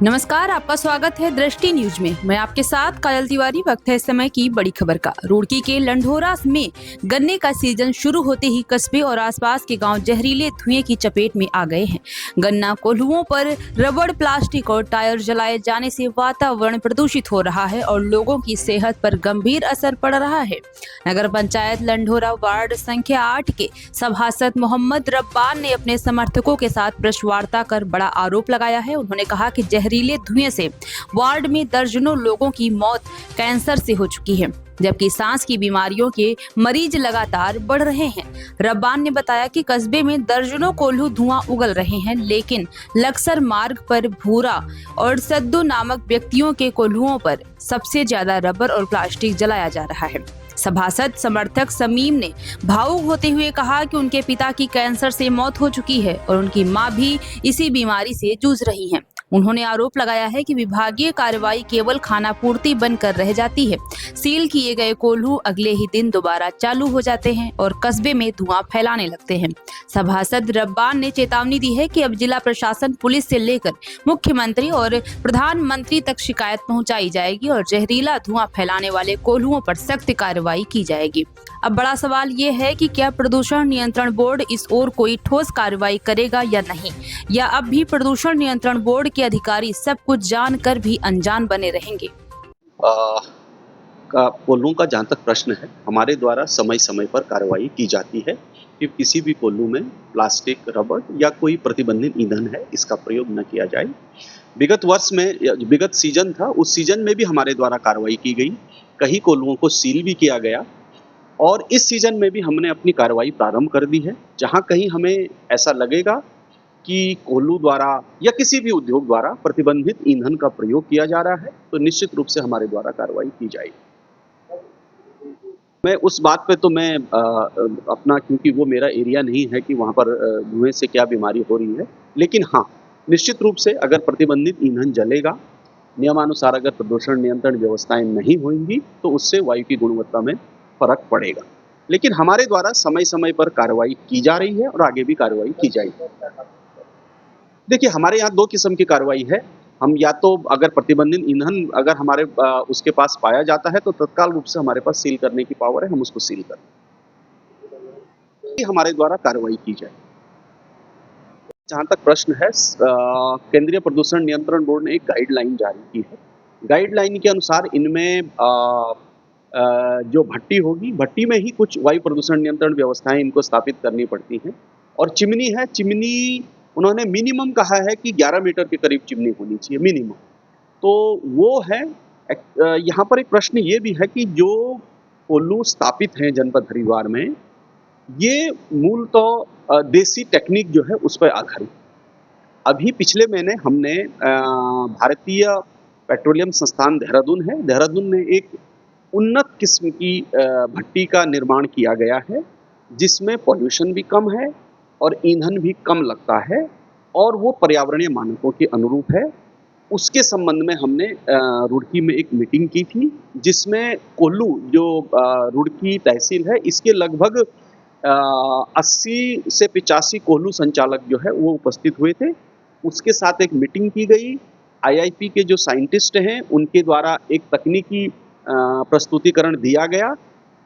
नमस्कार, आपका स्वागत है दृष्टि न्यूज में। मैं आपके साथ काजल तिवारी। वक्त है इस समय की बड़ी खबर का। रुड़की के लंढोरा में गन्ने का सीजन शुरू होते ही कस्बे और आसपास के गांव जहरीले धुएं की चपेट में आ गए हैं। गन्ना कोल्हुओं पर रबड़, प्लास्टिक और टायर जलाए जाने से वातावरण प्रदूषित हो रहा है और लोगों की सेहत पर गंभीर असर पड़ रहा है। नगर पंचायत लंढोरा वार्ड संख्या 8 के सभासद मोहम्मद रब्बान ने अपने समर्थकों के साथ प्रेस वार्ता कर बड़ा आरोप लगाया है। उन्होंने कहा कि जहरीले धुएं से वार्ड में दर्जनों लोगों की मौत कैंसर से हो चुकी है, जबकि सांस की बीमारियों के मरीज लगातार बढ़ रहे हैं। रब्बान ने बताया कि कस्बे में दर्जनों कोल्हू धुआं उगल रहे हैं, लेकिन लक्सर मार्ग पर भूरा और सद्दू नामक व्यक्तियों के कोल्हुओं पर सबसे ज्यादा रबर और प्लास्टिक जलाया जा रहा है। सभासद समर्थक समीम ने भावुक होते हुए कहा कि उनके पिता की कैंसर से मौत हो चुकी है और उनकी मां भी इसी बीमारी से जूझ रही हैं। उन्होंने आरोप लगाया है कि विभागीय कार्रवाई केवल खानापूर्ति बनकर रह जाती है। सील किए गए कोल्हू अगले ही दिन दोबारा चालू हो जाते हैं और कस्बे में धुआं फैलाने लगते हैं। सभासद रब्बान ने चेतावनी दी है कि अब जिला प्रशासन, पुलिस से लेकर मुख्यमंत्री और प्रधानमंत्री तक शिकायत पहुंचाई जाएगी और जहरीला धुआं फैलाने वाले कोल्हुओं पर सख्त कार्रवाई की जाएगी। अब बड़ा सवाल ये है कि क्या प्रदूषण नियंत्रण बोर्ड इस ओर कोई ठोस कार्रवाई करेगा या नहीं, या अब भी प्रदूषण नियंत्रण बोर्ड के अधिकारी सब कुछ जानकर भी अनजान बने रहेंगे। कोल्हुओं का जहाँ तक प्रश्न है, हमारे द्वारा समय समय पर कार्रवाई की जाती है कि किसी भी कोल्हू में प्लास्टिक, रबड़ या कोई प्रतिबंधित ईंधन है, इसका प्रयोग न किया जाए। विगत वर्ष में, विगत सीजन था, उस सीजन में भी हमारे द्वारा कार्रवाई की गई। कई कोल्हुओं को सील भी किया गया और इस सीजन में भी हमने अपनी कार्रवाई प्रारंभ कर दी है। जहाँ कहीं हमें ऐसा लगेगा कि कोल्हू द्वारा या किसी भी उद्योग द्वारा प्रतिबंधित ईंधन का प्रयोग किया जा रहा है, तो निश्चित रूप से हमारे द्वारा कार्रवाई की जाएगी। मैं उस बात पे तो मैं अपना, क्योंकि वो मेरा एरिया नहीं है कि वहाँ पर धुएं से क्या बीमारी हो रही है, लेकिन हाँ, निश्चित रूप से अगर प्रतिबंधित ईंधन जलेगा, नियमानुसार अगर प्रदूषण नियंत्रण व्यवस्थाएं नहीं होंगी, तो उससे वायु की गुणवत्ता में फर्क पड़ेगा। लेकिन हमारे द्वारा समय समय पर कार्रवाई की जा रही है और आगे भी कार्रवाई की जाएगी। देखिए, हमारे यहाँ 2 किस्म की कार्रवाई है। हम या तो अगर प्रतिबंधित ईंधन अगर हमारे उसके पास पाया जाता है, तो तत्काल रूप से हमारे पास सील करने की पावर है, हम उसको सील करते हैं। हमारे द्वारा कार्रवाई की जाए। जहाँ तक प्रश्न है, केंद्रीय प्रदूषण नियंत्रण बोर्ड ने एक गाइडलाइन जारी की है। गाइडलाइन के अनुसार इनमें जो भट्टी होगी, भट्टी में ही कुछ वायु प्रदूषण नियंत्रण व्यवस्थाएं इनको स्थापित करनी पड़ती हैं। और चिमनी है, चिमनी उन्होंने मिनिमम कहा है कि 11 मीटर के करीब चिमनी होनी चाहिए, मिनिमम। तो वो है। यहाँ पर एक प्रश्न ये भी है कि जो कोल्हू स्थापित हैं जनपद हरिद्वार में, ये मूलतः देसी टेक्निक जो है उस पर आधारित। अभी पिछले महीने हमने भारतीय पेट्रोलियम संस्थान देहरादून है, देहरादून में एक उन्नत किस्म की भट्टी का निर्माण किया गया है, जिसमें पॉल्यूशन भी कम है और ईंधन भी कम लगता है और वो पर्यावरणीय मानकों के अनुरूप है। उसके संबंध में हमने रुड़की में एक मीटिंग की थी, जिसमें कोल्हू जो रुड़की तहसील है, इसके लगभग 80 से 85 कोल्हू संचालक जो है वो उपस्थित हुए थे। उसके साथ एक मीटिंग की गई। IIP के जो साइंटिस्ट हैं, उनके द्वारा एक तकनीकी प्रस्तुतिकरण दिया गया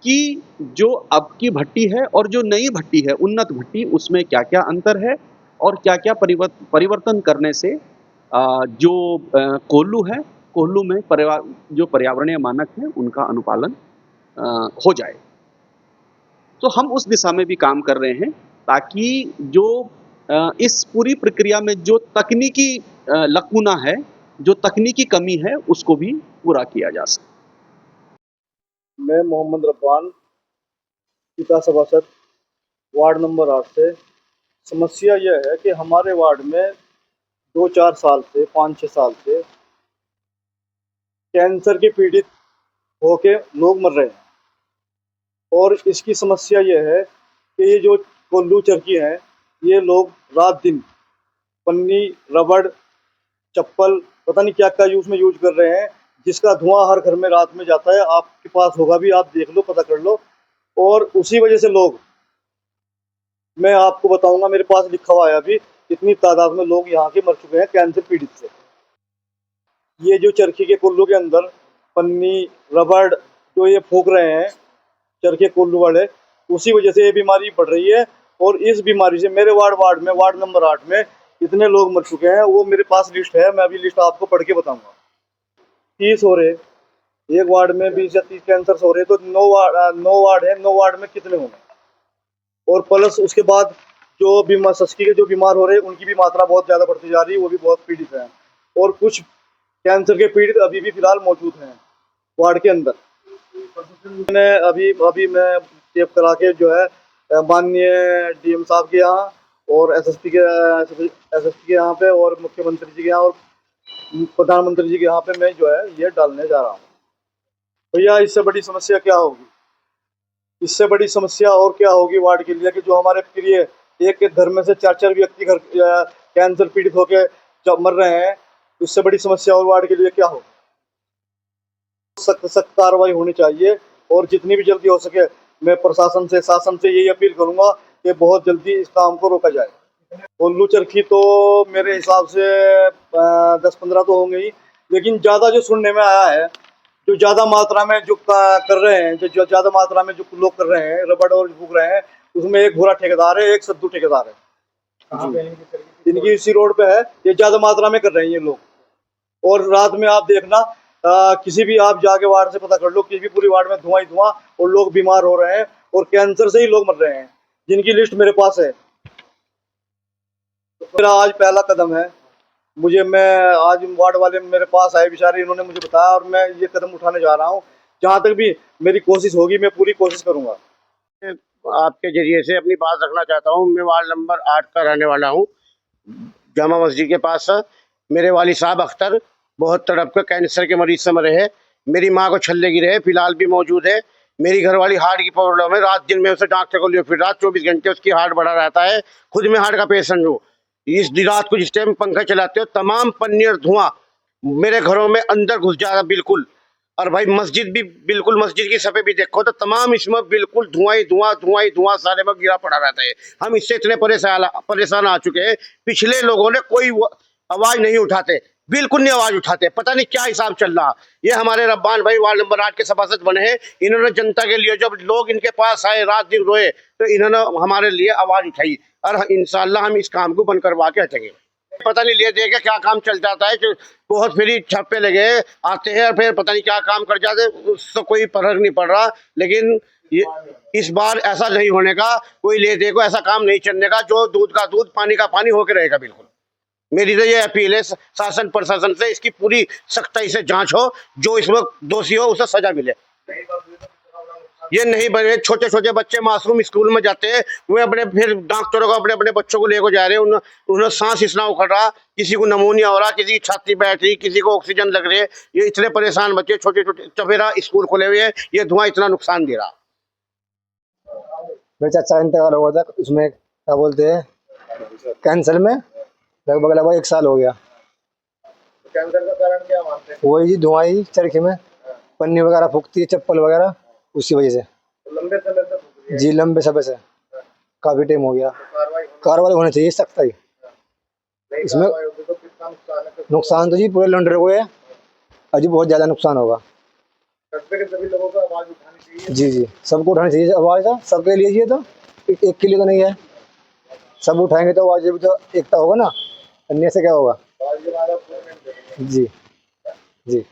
कि जो अब की भट्टी है और जो नई भट्टी है, उन्नत भट्टी, उसमें क्या क्या अंतर है और क्या क्या परिवर्तन करने से जो कोल्हू है, कोल्हू में जो पर्यावरणीय मानक है उनका अनुपालन हो जाए। तो हम उस दिशा में भी काम कर रहे हैं, ताकि जो इस पूरी प्रक्रिया में जो तकनीकी लकूना है, जो तकनीकी कमी है, उसको भी पूरा किया जा सके। मैं मोहम्मद रब्बान, पिता सभासद, वार्ड नंबर 8 से। समस्या यह है कि हमारे वार्ड में 2-4 साल से, 5-6 साल से कैंसर के पीड़ित होके लोग मर रहे हैं। और इसकी समस्या यह है कि ये जो कोल्हू चरखी हैं, ये लोग रात दिन पन्नी, रबड़, चप्पल, पता नहीं क्या क्या यूज कर रहे हैं, जिसका धुआं हर घर में रात में जाता है। आपके पास होगा भी, आप देख लो, पता कर लो। और उसी वजह से लोग, मैं आपको बताऊंगा, मेरे पास लिखा हुआ है अभी, इतनी तादाद में लोग यहाँ के मर चुके हैं कैंसर पीड़ित से। ये जो चरखी के कुल्लू के अंदर पन्नी रबड़ जो ये फूंक रहे हैं चरखे कुल्लू वाले, उसी वजह से ये बीमारी बढ़ रही है। और इस बीमारी से मेरे वार्ड में वार्ड नंबर 8 में इतने लोग मर चुके हैं, वो मेरे पास लिस्ट है, मैं अभी लिस्ट आपको पढ़ के बताऊंगा। 30 हो रहे, एक वार्ड में 20 या 30 कैंसर हो रहे, तो 9 वार्ड है, 9 वार्ड में कितने होंगे। और प्लस उसके बाद जो बीमार सस्की के जो बीमार हो रहे हैं उनकी भी मात्रा बहुत ज़्यादा बढ़ती जा रही है, वो भी बहुत पीड़ित हैं। और कुछ कैंसर के पीड़ित अभी भी फिलहाल मौजूद हैं वार्ड के अंदर। मैंने अभी मैं टेप करा के जो है माननीय डीएम साहब के यहाँ और एसएसपी के यहाँ पे और मुख्यमंत्री जी के यहाँ और प्रधानमंत्री जी के यहाँ पे मैं जो है ये डालने जा रहा हूँ। भैया इससे बड़ी समस्या क्या होगी, इससे बड़ी समस्या और क्या होगी वार्ड के लिए कि जो हमारे प्रिय एक के घर में से 4 व्यक्ति घर कैंसर पीड़ित होकर जब मर रहे हैं, इससे बड़ी समस्या और वार्ड के लिए क्या होगी। सख्त कार्रवाई होनी चाहिए और जितनी भी जल्दी हो सके मैं प्रशासन से शासन से यही अपील करूंगा कि बहुत जल्दी इस काम को रोका जाए। कोल्लू चरखी तो मेरे हिसाब से 10-15 तो होंगे ही, लेकिन ज़्यादा जो सुनने में आया है, जो ज़्यादा मात्रा में जो कर रहे हैं, जो ज़्यादा मात्रा में जो लोग कर रहे हैं रबड़ और फूक रहे हैं, उसमें एक भूरा ठेकेदार है, एक सद्दू ठेकेदार है। इनकी इसी रोड पे है, ये ज़्यादा मात्रा में कर रहे हैं ये लोग। और रात में आप देखना किसी भी आप जाके वार्ड से पता कर लो, किसी भी पूरी वार्ड में धुआं ही धुआं और लोग बीमार हो रहे हैं और कैंसर से ही लोग मर रहे हैं, जिनकी लिस्ट मेरे पास है। तो मेरा आज पहला कदम है, मैं आज वार्ड वाले मेरे पास आए बेचारे, इन्होंने मुझे बताया और मैं ये कदम उठाने जा रहा हूँ। जहाँ तक भी मेरी कोशिश होगी मैं पूरी कोशिश करूँगा। आपके जरिए से अपनी बात रखना चाहता हूँ। मैं वार्ड नंबर 8 का रहने वाला हूँ, जामा मस्जिद के पास। मेरे वाली साहब अख्तर बहुत तड़प कर कैंसर के मरीज से मरे हैं। मेरी माँ को छल्ले गिरे हैं, फिलहाल भी मौजूद है। मेरी घरवाली हार्ट की प्रॉब्लम है, रात दिन में उसे डॉक्टर को लिए फिर रात 24 घंटे उसकी हार्ट बढ़ा रहता है। खुद मैं हार्ट का पेशेंट हूँ। इस रात को जिस टाइम पंखा चलाते हो तमाम पन्नी और धुआं मेरे घरों में अंदर घुस जा रहा बिल्कुल। और भाई मस्जिद भी बिल्कुल, मस्जिद की सफे भी देखो तो तमाम इसमें बिल्कुल धुआं ही धुआं सारे में गिरा पड़ा रहता है। हम इससे इतने परेशान आ चुके हैं। पिछले लोगों ने कोई आवाज नहीं उठाते, बिल्कुल नहीं आवाज उठाते, पता नहीं क्या हिसाब चल रहा। ये हमारे रब्बान भाई वार्ड नंबर 8 के सभासद बने हैं, इन्होंने जनता के लिए जब लोग इनके पास आए रात दिन रोए तो इन्होंने हमारे लिए आवाज उठाई और इंशाल्लाह हम इस काम को बंद करवा के हटेंगे। पता नहीं ले देगा क्या काम चल जाता है, बहुत फिर छापे लगे आते हैं और फिर पता नहीं क्या काम कर जाते, उससे कोई फर्क नहीं पड़ रहा। लेकिन ये इस बार ऐसा नहीं होने का, कोई ले दे को ऐसा काम नहीं चलने का। जो दूध का दूध पानी का पानी होकर रहेगा। बिल्कुल मेरी तो ये अपील है शासन प्रशासन से, इसकी पूरी सख्ताई से जांच हो, जो इस वक्त दोषी हो उसे सजा मिले। ये नहीं बने छोटे छोटे बच्चे मासूम स्कूल में जाते हैं, वे अपने फिर डॉक्टरों को अपने बच्चों को लेकर जा रहे हैं, उन्हें सांस इतना उखड़ रहा, किसी को नमूनिया हो रहा, किसी की छाती बैठ रही, किसी को ऑक्सीजन लग रही है। ये इतने परेशान बच्चे छोटे छोटे चफेरा स्कूल खोले हुए हैं, ये धुआं इतना नुकसान दे रहा। मेरे चाचा इंतकाल हो गया था, उसमें क्या बोलते हैं कैंसर में लगभग 1 साल हो गया। कैंसर का कारण क्या मानते हैं? वही जी धुआं ही, चरखे में पन्नी वगैरह फूकती है, चप्पल वगैरह, उसी वजह से। लंबे समय से जी लंबे समय से काफी टाइम हो गया। कार्रवाई होनी चाहिए सख्ताई। इसमें नुकसान तो जी पूरे लंडरे को है, अजी बहुत ज्यादा नुकसान होगा। सभी लोगों को आवाज उठानी चाहिए। जी सबको उठानी चाहिए आवाज, सबके लिए। ये तो एक के लिए तो नहीं है, सब उठाएंगे तो आवाज भी तो एकता होगा ना, अन्य से क्या होगा। जी जी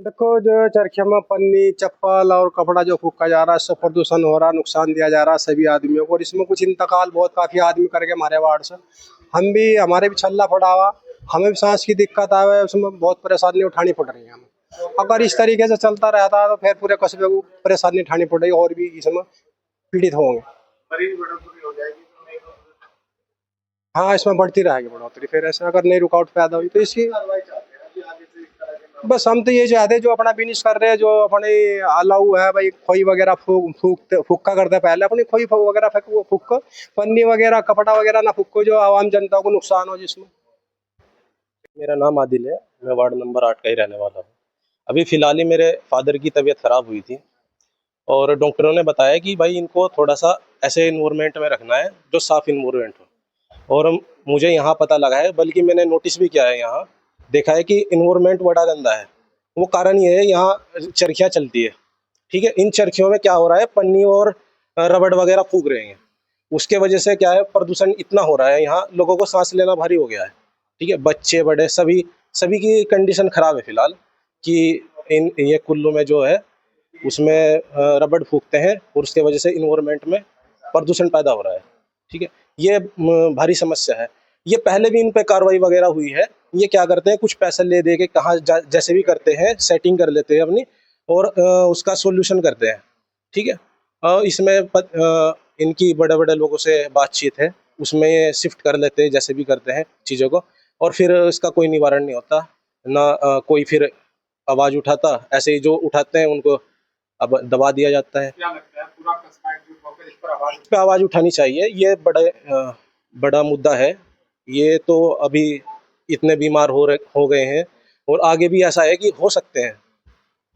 देखो, जो चरखे में पन्नी चप्पल और कपड़ा जो फूका जा रहा है, इससे प्रदूषण हो रहा, नुकसान दिया जा रहा है सभी आदमियों को। और इसमें कुछ इंतकाल बहुत काफ़ी आदमी करके हमारे वार्ड से, हमारे भी छल्ला पड़ा हुआ, हमें भी सांस की दिक्कत आवे, उसमें बहुत परेशानी उठानी पड़ रही है हमें। अगर इस तरीके से चलता रहता है तो फिर पूरे कस्बे को परेशानी उठानी पड़ेगी और भी इसमें पीड़ित होंगे। हाँ, इसमें बढ़ती रहेगी बढ़ोतरी। फिर ऐसे अगर नहीं रुकावट पैदा हुई तो इसकी बस हम तो ये चाहते हैं, जो अपना बिजनेस कर रहे हैं, जो अपने अलाउ है भाई, खोई वगैरह फूका करते पहले अपनी खोई वगैरह फूक, पन्नी वगैरह कपड़ा वगैरह ना फूको, जो आवाम जनता को नुकसान हो जिसमें। मेरा नाम आदिल है, मैं वार्ड नंबर 8 का ही रहने वाला हूँ। अभी फ़िलहाल ही मेरे फादर की तबीयत ख़राब हुई थी और डॉक्टरों ने बताया कि भाई इनको थोड़ा सा ऐसे इन्वायरमेंट में रखना है जो साफ़ इन्वायरमेंट हो। और मुझे यहाँ पता लगा है, बल्कि मैंने नोटिस भी किया है यहाँ देखा है कि इन्वायरमेंट बड़ा गंदा है। वो कारण ये है, यहाँ चरखियाँ चलती है, ठीक है। इन चरखियों में क्या हो रहा है, पन्नी और रबड़ वगैरह फूक रहे हैं। उसके वजह से क्या है, प्रदूषण इतना हो रहा है, यहाँ लोगों को सांस लेना भारी हो गया है, ठीक है। बच्चे बड़े सभी सभी की कंडीशन खराब है फिलहाल, कि ये कुल्लू में जो है उसमें रबड़ फूकते हैं और उसके वजह से इन्वायरमेंट में प्रदूषण पैदा हो रहा है, ठीक है। ये भारी समस्या है। ये पहले भी इन पे कार्रवाई वगैरह हुई है। ये क्या करते हैं, कुछ पैसे ले दे के कहाँ जैसे भी करते हैं, सेटिंग कर लेते हैं अपनी और उसका सोल्यूशन करते हैं, ठीक है। इसमें इनकी बड़े बड़े लोगों से बातचीत है, उसमें ये शिफ्ट कर लेते हैं जैसे भी करते हैं चीज़ों को, और फिर इसका कोई निवारण नहीं होता ना। कोई फिर आवाज़ उठाता, ऐसे ही जो उठाते हैं उनको अब दबा दिया जाता है। क्या लगता है पूरा कस्बा एकजुट होकर इस पर आवाज पे आवाज़ उठानी चाहिए। ये बड़ा मुद्दा है। ये तो अभी इतने बीमार हो गए हैं और आगे भी ऐसा है कि हो सकते हैं,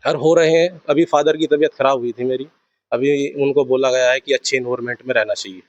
और हो रहे हैं। अभी फादर की तबीयत खराब हुई थी मेरी, अभी उनको बोला गया है कि अच्छे इन्वायरमेंट में रहना चाहिए।